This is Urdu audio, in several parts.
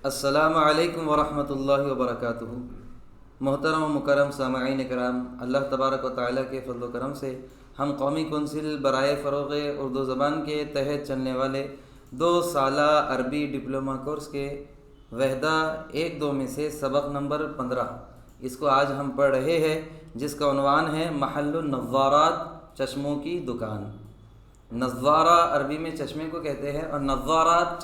السلام علیکم ورحمۃ اللہ وبرکاتہ۔ محترم و مکرم سامعین کرام، اللہ تبارک و تعالیٰ کے فضل و کرم سے ہم قومی کونسل برائے فروغ اردو زبان کے تحت چلنے والے 2 سالہ عربی ڈپلومہ کورس کے وحدہ 1-2 میں سے سبق نمبر 15 اس کو آج ہم پڑھ رہے ہیں، جس کا عنوان ہے محل النظارات، چشموں کی دکان۔ نظارہ عربی میں چشمے کو کہتے ہیں، اور نظارات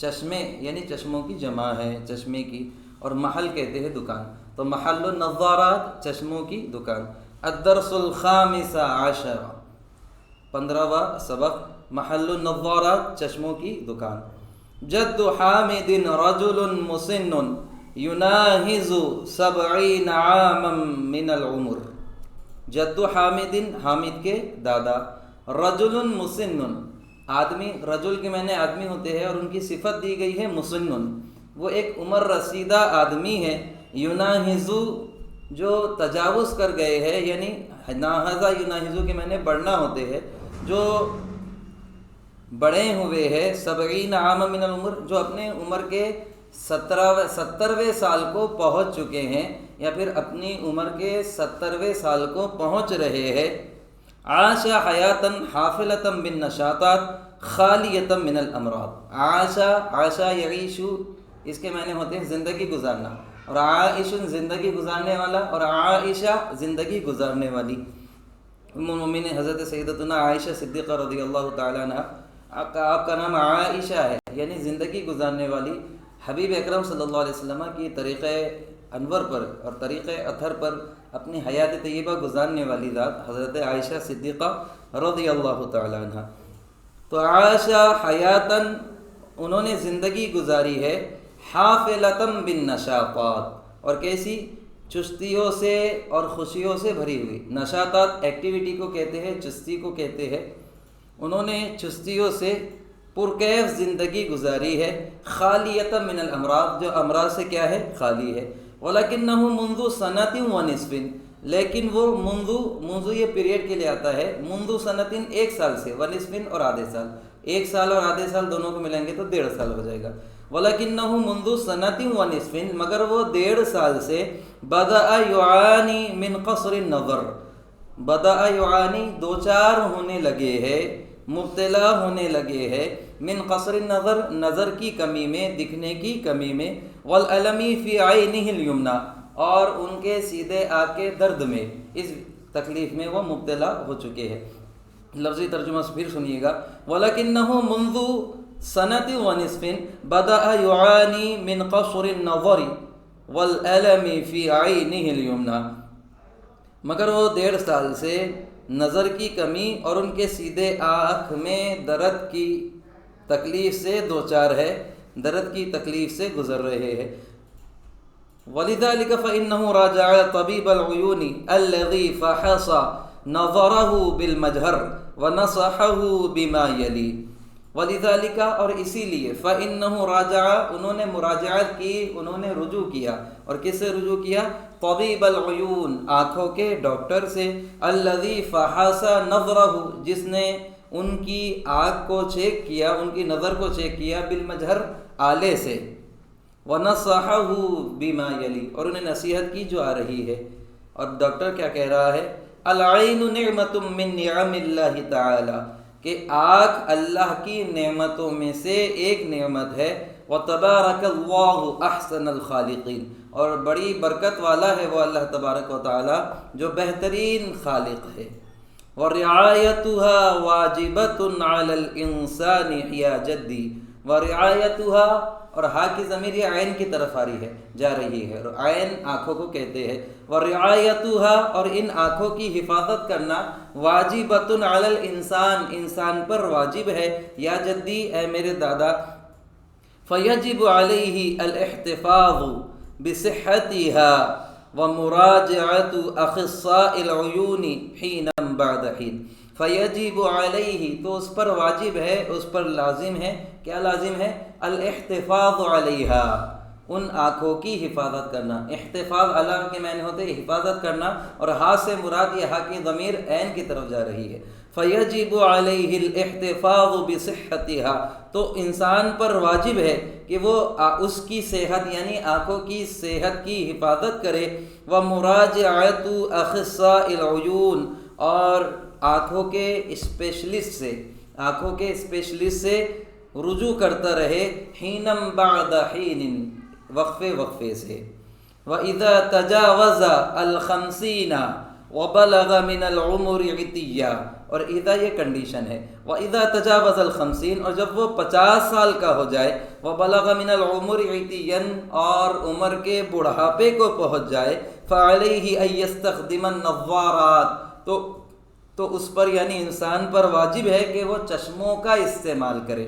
چشمے یعنی چشموں کی جمع ہے، چشمے کی، اور محل کہتے ہیں دکان۔ تو محل النظارات، چشموں کی دکان۔ الدرس الخامس عشر، 15واں سبق، محل النظارات، چشموں کی دکان۔ جد حامد رجل مسن يناهز 70 عاما من العمر۔ جد حامد، حامد کے دادا، رجل مسن، آدمی، رجل کے معنی آدمی ہوتے ہیں، اور ان کی صفت دی گئی ہے مسن، وہ ایک عمر رسیدہ آدمی ہے۔ یناہزو، جو تجاوز کر گئے ہیں، یعنی ناہزہ یناہزو کے معنی بڑھنا ہوتے ہیں، جو بڑے ہوئے ہیں۔ 70 عام من العمر، جو اپنے عمر کے 70ویں سال کو پہنچ چکے ہیں، یا پھر اپنی عمر کے 70ویں سال کو پہنچ رہے ہیں۔ عاشا حیاتاً حافلۃ بالنشاطات خالیۃ من الامراض۔ عاشا یعیشو، اس کے معنی ہوتے ہیں زندگی گزارنا، اور عائش زندگی گزارنے والا، اور عائشہ زندگی گزارنے والی۔ ام المؤمنین حضرت سیدتنا عائشہ صدیقہ رضی اللہ تعالیٰ عنہ، آپ کا نام عائشہ ہے، یعنی زندگی گزارنے والی۔ حبیب اکرم صلی اللہ علیہ وسلم کی طریقہ انور پر اور طریقہ اطہر پر اپنی حیات طیبہ گزارنے والی ذات حضرت عائشہ صدیقہ رضی اللہ تعالیٰ عنہ۔ تو عاشا حیاتاً، انہوں نے زندگی گزاری ہے، حافلۃ بالنشاطات، اور کیسی؟ چستیوں سے اور خوشیوں سے بھری ہوئی۔ نشاطات ایکٹیویٹی کو کہتے ہیں، چستی کو کہتے ہیں۔ انہوں نے چستیوں سے پرکیف زندگی گزاری ہے، خالیۃ من الامراض، جو امراض سے کیا ہے؟ خالی ہے۔ وَلَكِنَّهُ مُنْذُ سَنَةٍ وَنِصْفٍ، لیکن وہ منذ یہ پیریڈ کے لیے آتا ہے، منذ سنتن 1 سال سے، ونصفن اور آدھے سال، 1 سال اور آدھے سال دونوں کو ملیں گے تو 1.5 سال ہو جائے گا۔ وَلَكِنَّهُ مُنْذُ سَنَةٍ وَنِصْفٍ، مگر وہ 1.5 سال سے بَدَأَ يُعَانِي مِنْ قَصْرِ النَّظَرِ، بدأ یعانی، دوچار ہونے لگے ہیں، مبتلا ہونے لگے ہیں، من قصر النظر، نظر کی کمی میں، دکھنے کی کمی میں، والالم فی عینہ الیمنی، اور ان کے سیدھے آنکھ کے درد میں، اس تکلیف میں وہ مبتلا ہو چکے ہیں۔ لفظی ترجمہ پھر سنیے گا، وَلَكِنَّهُ مُنْذُ سَنَةٍ وَنِصْفٍ بَدَأَ يُعَانِي مِنْ قَصْرِ النَّظَرِ وَالْأَلَمِ فِي عَيْنِهِ الْيُمْنَى، مگر وہ 1.5 سال سے نظر کی کمی اور ان کے سیدھے آنکھ میں درد کی تکلیف سے دوچار ہے، درد کی تکلیف سے گزر رہے ہیں۔ وَلِذَلِكَ فَإِنَّهُ رَاجَعَ طَبِيبَ الْعُيُونِ الَّذِي فَحَصَ نَظَرَهُ بِالْمَجْهَرِ وَنَصَحَهُ بِمَا يَلِي۔ وَلِذَلِكَ، اور اسی لیے، فَإِنَّهُ رَاجَعَ، انہوں نے مراجعت کی، انہوں نے رجوع کیا، اور کس سے رجوع کیا؟ طبیب العیون، آنکھوں کے ڈاکٹر سے، الذی فحص نظرہ، جس نے ان کی آنکھ کو چیک کیا، ان کی نظر کو چیک کیا، بالمجہر، آلے سے، ونصحہ بما یلی، اور انہیں نصیحت کی جو آ رہی ہے۔ اور ڈاکٹر کیا کہہ رہا ہے؟ العین نعمت من نعم اللہ تعالی، کہ آنکھ اللہ کی نعمتوں میں سے ایک نعمت ہے۔ وَتَبَارَكَ اللَّهُ أَحْسَنَ الْخَالِقِينَ، اور بڑی برکت والا ہے وہ اللہ تبارک و تعالی جو بہترین خالق ہے۔ وَرِعَایَتُهَا وَاجِبَةٌ عَلَى الْإِنسَانِ يَا جَدِّي، وَرِعَایَتُهَا، اور ہا کی ضمیر یہ عین کی طرف آ رہی ہے، جا رہی ہے، اور عین آنکھوں کو کہتے ہیں۔ وَرِعَایَتُهَا، اور ان آنکھوں کی حفاظت کرنا، وَاجِبَةٌ عَلَى الْإِنسان، انسان پر واجب ہے، یا جدی، اے میرے دادا۔ فَيَجِبُ عَلَيْهِ الْاحْتِفَاظُ بِصِحَّتِهَا وَمُرَاجَعَةُ أَخِصَّاءِ الْعُيُونِ حِينًا بَعْدَ حِينٍ۔ فَيَجِبُ عَلَيْهِ، تو اس پر واجب ہے، اس پر لازم ہے، کیا لازم ہے؟ الاحتفاظ علیہا، ان آنکھوں کی حفاظت کرنا۔ احتفاظ اللہ کے معنی ہوتے ہیں حفاظت کرنا، اور ہاتھ سے مراد یہ ہاں کی ضمیر عین کی طرف جا رہی ہے۔ فَيَجِبُ عَلَيْهِ الْاحْتِفَاظُ بِصِحَّتِهَا، تو انسان پر واجب ہے کہ وہ اس کی صحت یعنی آنکھوں کی صحت کی حفاظت کرے۔ وَمُرَاجَعَةُ أَخِصَّائِي الْعُيُونِ، اور آنکھوں کے اسپیشلسٹ سے رجوع کرتا رہے، حینم بعد حین، وقفے سے۔ وَإِذَا تَجَاوَزَ الْخَمْسِينَ وَبَلَغَ مِنَ الْعُمُرِ عِتِيًّا، اور اذا یہ کنڈیشن ہے، وَإِذَا تَجَاوَزَ الْخَمْسِينَ، اور جب وہ 50 سال کا ہو جائے، وَبَلَغَ مِنَ الْعُمُرِ عِتِيًّا، اور عمر کے بڑھاپے کو پہنچ جائے، فَعَلَيْهِ أَن يَسْتَخْدِمَ النَّظَّارَاتِ، تو اس پر یعنی انسان پر واجب ہے کہ وہ چشموں کا استعمال کرے۔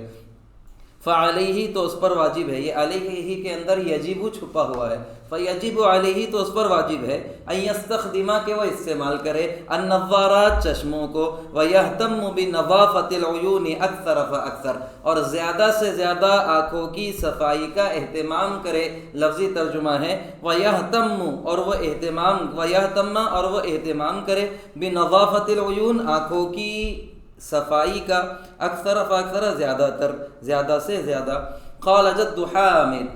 فعلیہ، تو اس پر واجب ہے، یہ علیہ ہی کے اندر یجب چھپا ہوا ہے، فیجب علیہ، تو اس پر واجب ہے، ان یستخدم، کہ وہ استعمال کرے، النظارات، چشموں کو، ویہتم بنظافت العیون اکثر فاکثر، اور زیادہ سے زیادہ آنکھوں کی صفائی کا اہتمام کرے۔ لفظی ترجمہ ہے ویہتم، اور وہ اہتمام کرے، بنظافت العیون، آنکھوں کی صفائی کا، اکثر فاکثر، زیادہ سے زیادہ۔ قال جد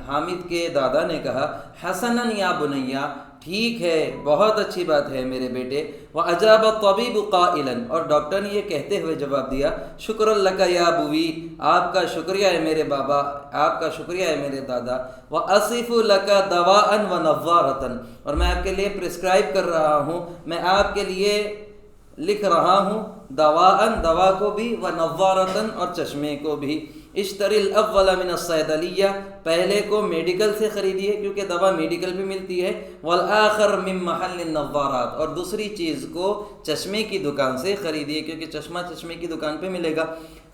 حامد کے دادا نے کہا، حسنا یا بنیا، ٹھیک ہے، بہت اچھی بات ہے میرے بیٹے۔ وأجاب الطبیب قائلا، اور ڈاکٹر نے یہ کہتے ہوئے جواب دیا، شکر لک یا ابوی، آپ کا شکریہ ہے میرے بابا، آپ کا شکریہ ہے میرے دادا۔ وأصف لک دواء ونظارة، اور میں آپ کے لیے پرسکرائب کر رہا ہوں، میں آپ کے لیے لکھ رہا ہوں، دوا کو بھی، ونظارة، اور چشمے کو بھی۔ اشتری الاول من الصیدلیہ، پہلے کو میڈیکل سے خریدیے کیونکہ دوا میڈیکل بھی ملتی ہے، والآخر من محل النظارات، اور دوسری چیز کو چشمے کی دکان سے خریدیے کیونکہ چشمے کی دکان پہ ملے گا۔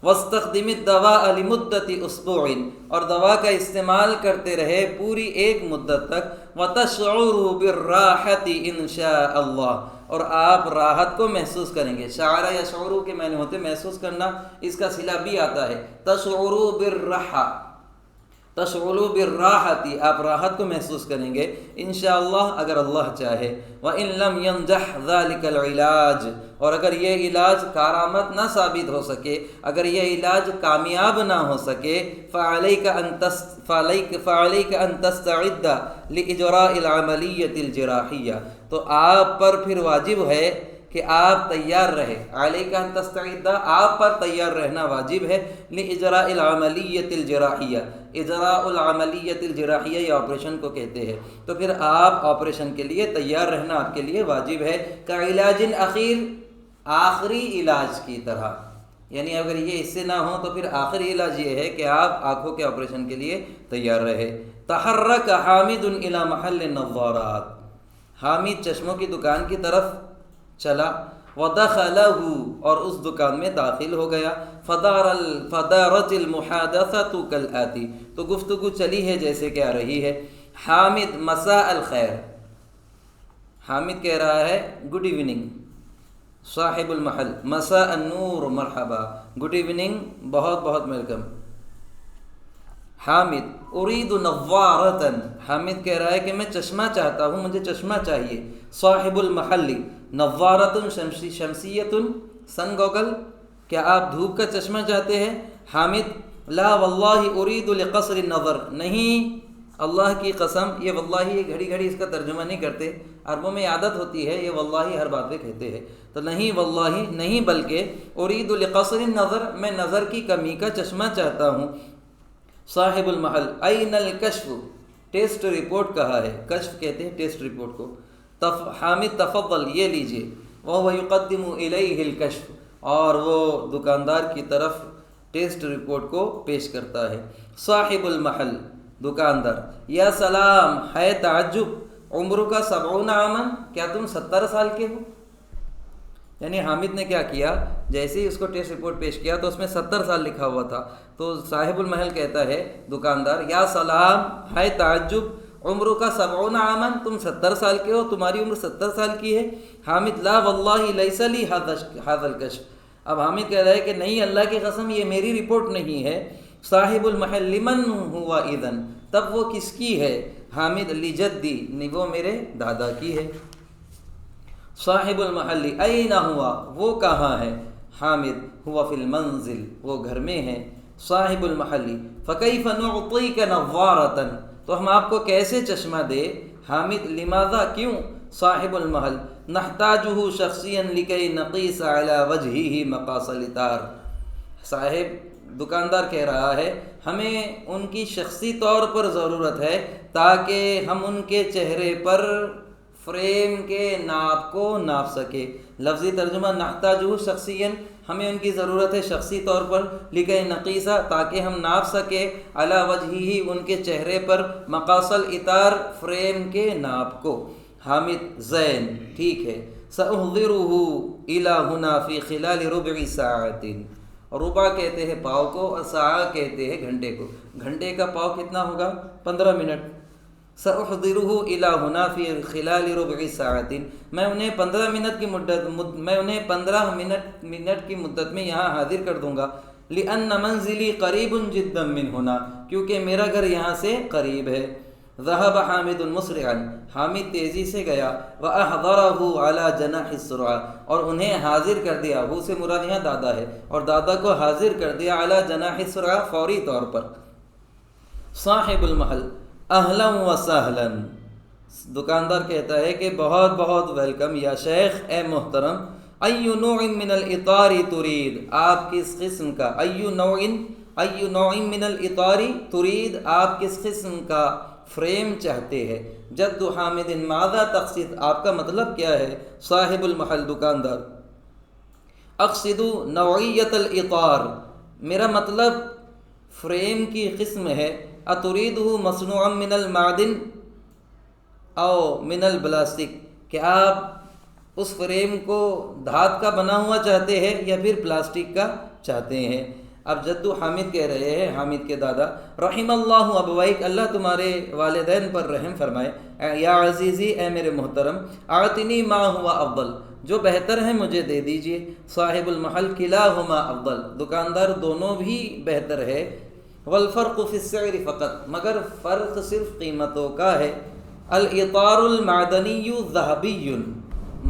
واستخدم الدواء لمدت اسبوع، اور دوا کا استعمال کرتے رہے پوری ایک مدت تک۔ وتشعر بالراحة ان شاء اللہ، اور آپ راحت کو محسوس کریں گے۔ شعر یا شعور کے معنی ہوتے محسوس کرنا، اس کا صلہ بھی آتا ہے، تشعر بالراحة، آپ راحت کو محسوس کریں گے انشاءاللہ اگر اللہ چاہے۔ وَإِن لَمْ يَنْجَحْ ذَلِكَ الْعِلَاجِ، اور اگر یہ علاج کارآمد نہ ثابت ہو سکے، اگر یہ علاج کامیاب نہ ہو سکے، فَعَلَيْكَ أَن تَسْتَعِدَّ لِإِجْرَاءِ الْعَمَلِيَّةِ الْجِرَاحِيَّةِ، تو آپ پر پھر واجب ہے کہ آپ تیار رہے، علیک ان تستعد، آپ پر تیار رہنا واجب ہے، لاجراء العملیۃ الجراحیہ، اجراء العملیۃ الجراحیہ، یہ آپریشن کو کہتے ہیں، تو پھر آپ آپریشن کے لیے تیار رہنا آپ کے لیے واجب ہے۔ کعلاج اخیر، آخری علاج کی طرح، یعنی اگر یہ اس سے نہ ہو تو پھر آخری علاج یہ ہے کہ آپ آنکھوں کے آپریشن کے لیے تیار رہے۔ تحرک حامد الی محل النظارات، حامد چشموں کی دکان کی طرف چلا، ودخلہ، اور اس دکان میں داخل ہو گیا۔ فدارت المحادثۃ کالآتی، تو گفتگو چلی ہے جیسے کہ آ رہی ہے۔ حامد مساء الخیر، حامد کہہ رہا ہے گڈ ایوننگ، صاحب المحل مساء النور مرحبا، گڈ ایوننگ، بہت بہت ویلکم۔ حامد ارید نظارۃ، حامد کہہ رہا ہے کہ میں چشمہ چاہتا ہوں، مجھے چشمہ چاہیے۔ صاحب المحل نظارۃ شمسیۃ، سن گوگل، کیا آپ دھوپ کا چشمہ چاہتے ہیں؟ حامد لا واللہ ارید لقصر النظر، نہیں اللہ کی قسم، یہ واللہ یہ گھڑی گھڑی اس کا ترجمہ نہیں کرتے، عربوں میں عادت ہوتی ہے یہ واللہ ہر بات پہ کہتے ہیں، تو نہیں واللہ نہیں، بلکہ ارید لقصر النظر، میں نظر کی کمی کا چشمہ چاہتا ہوں۔ صاحب المحل این الکشف، ٹیسٹ رپورٹ کہا ہے، کشف کہتے ہیں ٹیسٹ رپورٹ کو۔ حامد تفضل، یہ لیجئے۔ وَهُوَ يُقَدِّمُ إِلَيْهِ الْكَشْفَ، اور وہ دکاندار کی طرف ٹیسٹ رپورٹ کو پیش کرتا ہے۔ صاحب المحل، دکاندار، یا سلام، ہے تعجب، عمرک 70 عاما، کیا تم 70 سال کے ہو؟ یعنی حامد نے کیا کیا، جیسے ہی اس کو ٹیسٹ رپورٹ پیش کیا تو اس میں 70 سال لکھا ہوا تھا، تو صاحب المحل کہتا ہے دکاندار، یا سلام، ہے تعجب، عمر کا 70 عاما، تم 70 سال کے ہو، تمہاری عمر 70 سال کی ہے۔ حامد لا واللہ لیس لی ھذا الکشف، اب حامد کہہ رہا ہے کہ نہیں اللہ کی قسم یہ میری رپورٹ نہیں ہے۔ صاحب المحل لمن ہوا اذن، تب وہ کس کی ہے؟ حامد لجدی، وہ میرے دادا کی ہے۔ صاحب المحل این ہوا، وہ کہاں ہے؟ حامد ہوا فی المنزل، وہ گھر میں ہے۔ صاحب المحل فکیف نعطیک نظارۃ، تو ہم آپ کو کیسے چشمہ دے؟ حامد لماذا، کیوں؟ صاحب المحل نحتاجہ شخصیا لکی نقیس علی وجہہ مقاس العطار، صاحب دکاندار کہہ رہا ہے ہمیں ان کی شخصی طور پر ضرورت ہے تاکہ ہم ان کے چہرے پر فریم کے ناپ کو ناپ سکے۔ لفظی ترجمہ نحتاجہ شخصیاً، ہمیں ان کی ضرورت ہے شخصی طور پر، لکہ نقیسہ تاکہ ہم ناپ سکے، علی وجہہ ان کے چہرے پر، مقاس العطار فریم کے ناپ کو۔ حامد زین، ٹھیک ہے، سأحضرہ الی ہنا فی خلال ربع ساعۃ، ربع کہتے ہیں پاؤ کو اور ساعہ کہتے ہیں گھنٹے کو، گھنٹے کا پاؤ کتنا ہوگا؟ 15 منٹ۔ سأحضرہ الی ہنا فی خلال ربع ساعۃ، میں انہیں 15 منٹ کی مدت میں یہاں حاضر کر دوں گا۔ لأن منزلی قریب جدا من ہنا، کیونکہ میرا گھر یہاں سے قریب ہے۔ ذهب حامد مسرعا، حامد تیزی سے گیا، وأحضرہ علی جناح السرعہ، اور انہیں حاضر کر دیا، وہ سے مراد یہاں دادا ہے، اور دادا کو حاضر کر دیا علی جناح السرعہ، فوری طور پر۔ صاحب المحل اہلا و سہلا، دکاندار کہتا ہے کہ بہت بہت ویلکم یا شیخ، اے محترم۔ ای نوع من العطار ترید، آپ کس قسم کا، ای نوع من العطار ترید، آپ کس قسم کا فریم چاہتے ہیں؟ جد حامد ماذا تقصد، آپ کا مطلب کیا ہے؟ صاحب المحل دکاندار اقصد نوعیت العطار، میرا مطلب فریم کی قسم ہے۔ اتریدہ مصنوعا من المعدن او من الپلاسٹک، کہ آپ اس فریم کو دھات کا بنا ہوا چاہتے ہیں یا پھر پلاسٹک کا چاہتے ہیں؟ اب جدو حامد کہہ رہے ہیں، حامد کے دادا، رحم اللہ ابویک، اللہ تمہارے والدین پر رحم فرمائے، یا عزیزی، اے میرے محترم، اعطنی ما ہوا افضل، جو بہتر ہے مجھے دے دیجئے۔ صاحب المحل کلاہما افضل، دکاندار دونوں بھی بہتر ہے۔ والفرق فی السعر فقط، مگر فرق صرف قیمتوں کا ہے۔ العطار المعدنی ذہبی،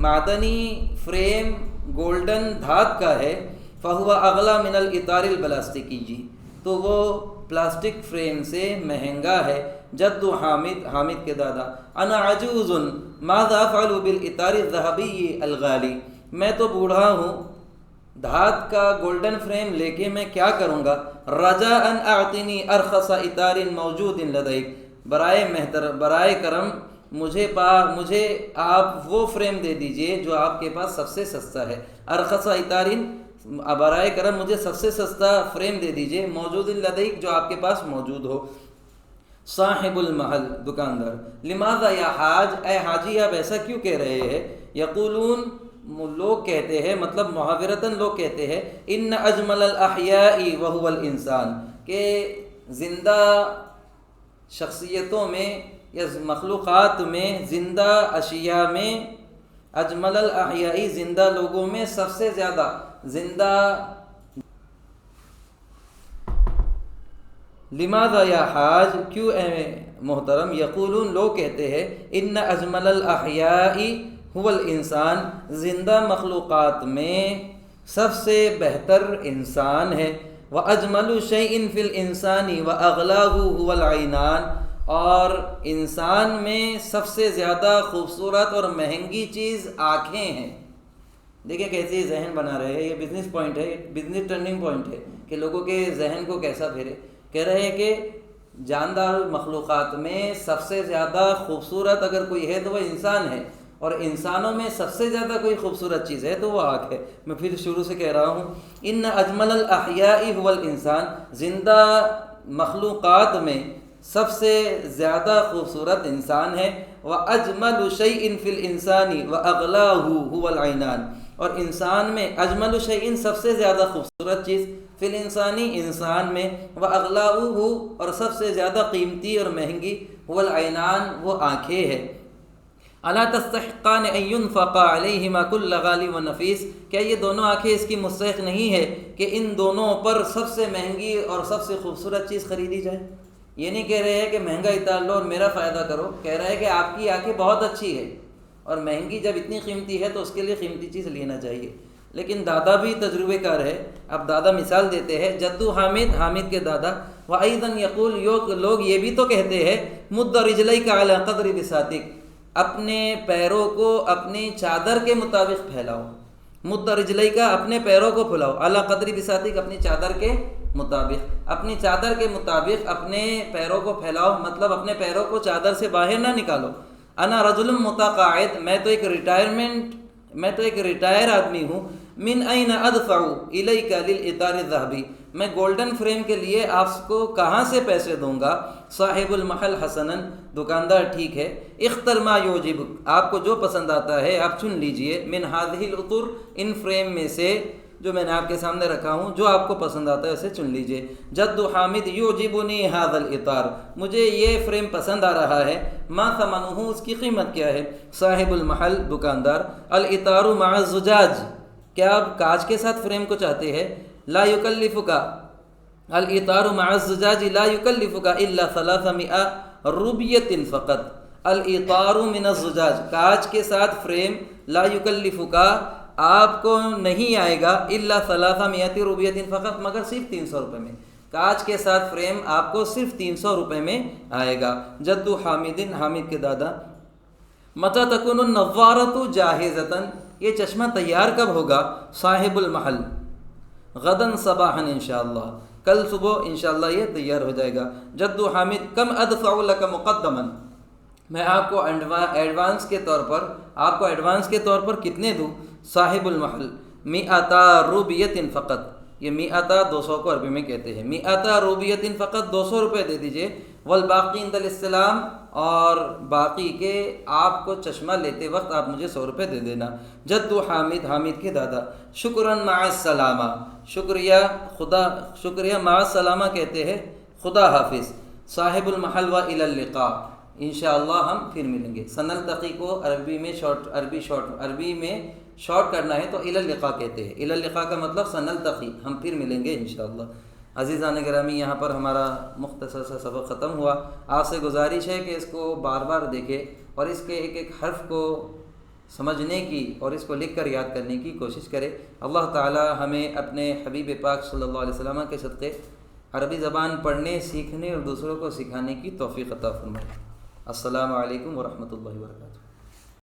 معدنی فریم گولڈن دھات کا ہے، فہو اغلی من العطار الپلاسٹکی، جی تو وہ پلاسٹک فریم سے مہنگا ہے۔ جد حامد کے دادا، انا عجوز ماذا افعل بالعطار الذهبی الغالی، میں تو بوڑھا ہوں، دھات کا گولڈن فریم لے کے میں کیا کروں گا؟ رجاء ان اعطنی ارخص عطار موجود لدیک، برائے کرم مجھے آپ وہ فریم دے دیجئے جو آپ کے پاس سب سے سستا ہے۔ ارخص عطار، برائے کرم مجھے سب سے سستا فریم دے دیجئے، موجود لدیک، جو آپ کے پاس موجود ہو۔ صاحب المحل دکاندار، لماذا یا حاج، اے حاجی آپ ایسا کیوں کہہ رہے ہیں؟ یقولون، لوگ کہتے ہیں، مطلب محاورتاً لوگ کہتے ہیں، ان اجمل الاحیاء وهو الانسان، کہ زندہ شخصیتوں میں یا مخلوقات میں، زندہ اشیاء میں، اجمل الاحیاء زندہ لوگوں میں سب سے زیادہ زندہ۔ لماذا یا حاج، کیوں اے محترم؟ یقولون، لوگ کہتے ہیں، ان اجمل الاحیاء هو الانسان، زندہ مخلوقات میں سب سے بہتر انسان ہے۔ واجمل شیء فی الانسان واغلاہ هو العینان، اور انسان میں سب سے زیادہ خوبصورت اور مہنگی چیز آنکھیں ہیں۔ دیکھیں کیسے ذہن بنا رہے ہیں، یہ بزنس پوائنٹ ہے، بزنس ٹرننگ پوائنٹ ہے کہ لوگوں کے ذہن کو کیسا پھیرے۔ کہہ رہے ہیں کہ جاندار مخلوقات میں سب سے زیادہ خوبصورت اگر کوئی ہے تو وہ انسان ہے، اور انسانوں میں سب سے زیادہ کوئی خوبصورت چیز ہے تو وہ آنکھ ہے۔ میں پھر شروع سے کہہ رہا ہوں، ان اجمل الاحیاء هو الانسان، زندہ مخلوقات میں سب سے زیادہ خوبصورت انسان ہے۔ واجمل شیء فی الانسان واغلاہ هو العینان، اور انسان میں اجمل شیء سب سے زیادہ خوبصورت چیز، فی الانسانی انسان میں، واغلاہ اور سب سے زیادہ قیمتی اور مہنگی، هو العینان وہ آنکھیں ہے۔ الا تستحقان ان ينفق علیہما کل غالی و نفیس، کیا یہ دونوں آنکھیں اس کی مستحق نہیں ہے کہ ان دونوں پر سب سے مہنگی اور سب سے خوبصورت چیز خریدی جائے؟ یہ نہیں کہہ رہے ہیں کہ مہنگا اتار لو اور میرا فائدہ کرو، کہہ رہا ہے کہ آپ کی آنکھیں بہت اچھی ہے اور مہنگی جب اتنی قیمتی ہے تو اس کے لیے قیمتی چیز لینا چاہیے۔ لیکن دادا بھی تجربے کار ہے، اب دادا مثال دیتے ہیں، جدو حامد، حامد کے دادا، وَأَيْضًا يَقُولُ، لوگ یہ بھی تو کہتے ہیں، مُدَّ رِجْلَيْكَ عَلَىٰ قَدْرِ بِسَاطِكَ، اپنے پیروں کو اپنی چادر کے مطابق پھیلاؤ، مُدَّ رِجْلَيْكَ، اپنے پیروں کو پھیلاؤ، عَلَىٰ قَدْرِ بِسَاطِكَ، اپنی چادر کے مطابق، اپنی چادر کے مطابق اپنے پیروں کو پھیلاؤ، مطلب اپنے پیروں کو چادر سے باہر نہ نکالو۔ انا رجل متقاعد، میں تو ایک ریٹائر آدمی ہوں، من این ادفع الیک للاطار الذهبی، میں گولڈن فریم کے لیے آپ کو کہاں سے پیسے دوں گا؟ صاحب المحل حسنا، دکاندار ٹھیک ہے، اختر ما یعجبک، آپ کو جو پسند آتا ہے آپ چن لیجئے، من هذه الاطر، ان فریم میں سے جو میں نے آپ کے سامنے رکھا ہوں، جو آپ کو پسند آتا ہے اسے چن لیجئے۔ جد حامد یعجبنی هذا الاطار، مجھے یہ فریم پسند آ رہا ہے، ما ثمنہ، اس کی قیمت کیا ہے؟ صاحب المحل، دکاندار، الاطار مع الزجاج، کیا آپ کانچ کے ساتھ فریم کو چاہتے ہیں؟ لا یکلفک، الاطار مع الزجاج لا یکلفک الا 300 روبیۃ فقط، الاطار من الزجاج، کانچ کے ساتھ فریم، لا یکلفک، آپ کو نہیں آئے گا، الا 300 روبیۃ فقط، مگر صرف 300 روپے میں، کانچ کے ساتھ فریم آپ کو صرف 300 روپے میں آئے گا۔ جد حامد، حامد کے دادا، متى تكون النظارة جاہزة، یہ چشمہ تیار کب ہوگا؟ صاحب المحل، غداً صباحا انشاءاللہ، کل صبح انشاءاللہ یہ تیار ہو جائے گا۔ جد حامد، کم ادفع لك مقدما، میں آپ کو ایڈوانس کے طور پر کتنے دوں؟ صاحب المحل، 100 روبیۃ فقط، یہ 100 200 کو عربی میں کہتے ہیں، 100 روبیۃ فقط، 200 روپے دے دیجئے، والباقی عند الاستلام، اور باقی کے آپ کو چشمہ لیتے وقت آپ مجھے 100 روپے دے دینا۔ جد حامد، حامد کے دادا، شکراً مع السلامہ، شکریہ مع السلامہ کہتے ہیں، خدا حافظ۔ صاحب المحل، وإلی اللقاء، انشاءاللہ ہم پھر ملیں گے۔ سنلتقی کو عربی میں شارٹ کرنا ہے تو الی اللقاء کہتے ہیں، الی اللقاء کا مطلب سنلتقی، ہم پھر ملیں گے انشاءاللہ۔ عزیزان گرامی، یہاں پر ہمارا مختصر سا سبق ختم ہوا۔ آپ سے گزارش ہے کہ اس کو بار بار دیکھیں اور اس کے ایک ایک حرف کو سمجھنے کی اور اس کو لکھ کر یاد کرنے کی کوشش کرے۔ اللہ تعالی ہمیں اپنے حبیب پاک صلی اللہ علیہ وسلم کے صدقے عربی زبان پڑھنے، سیکھنے اور دوسروں کو سکھانے کی توفیق عطا فرمائے۔ السلام علیکم ورحمۃ اللہ وبرکاتہ۔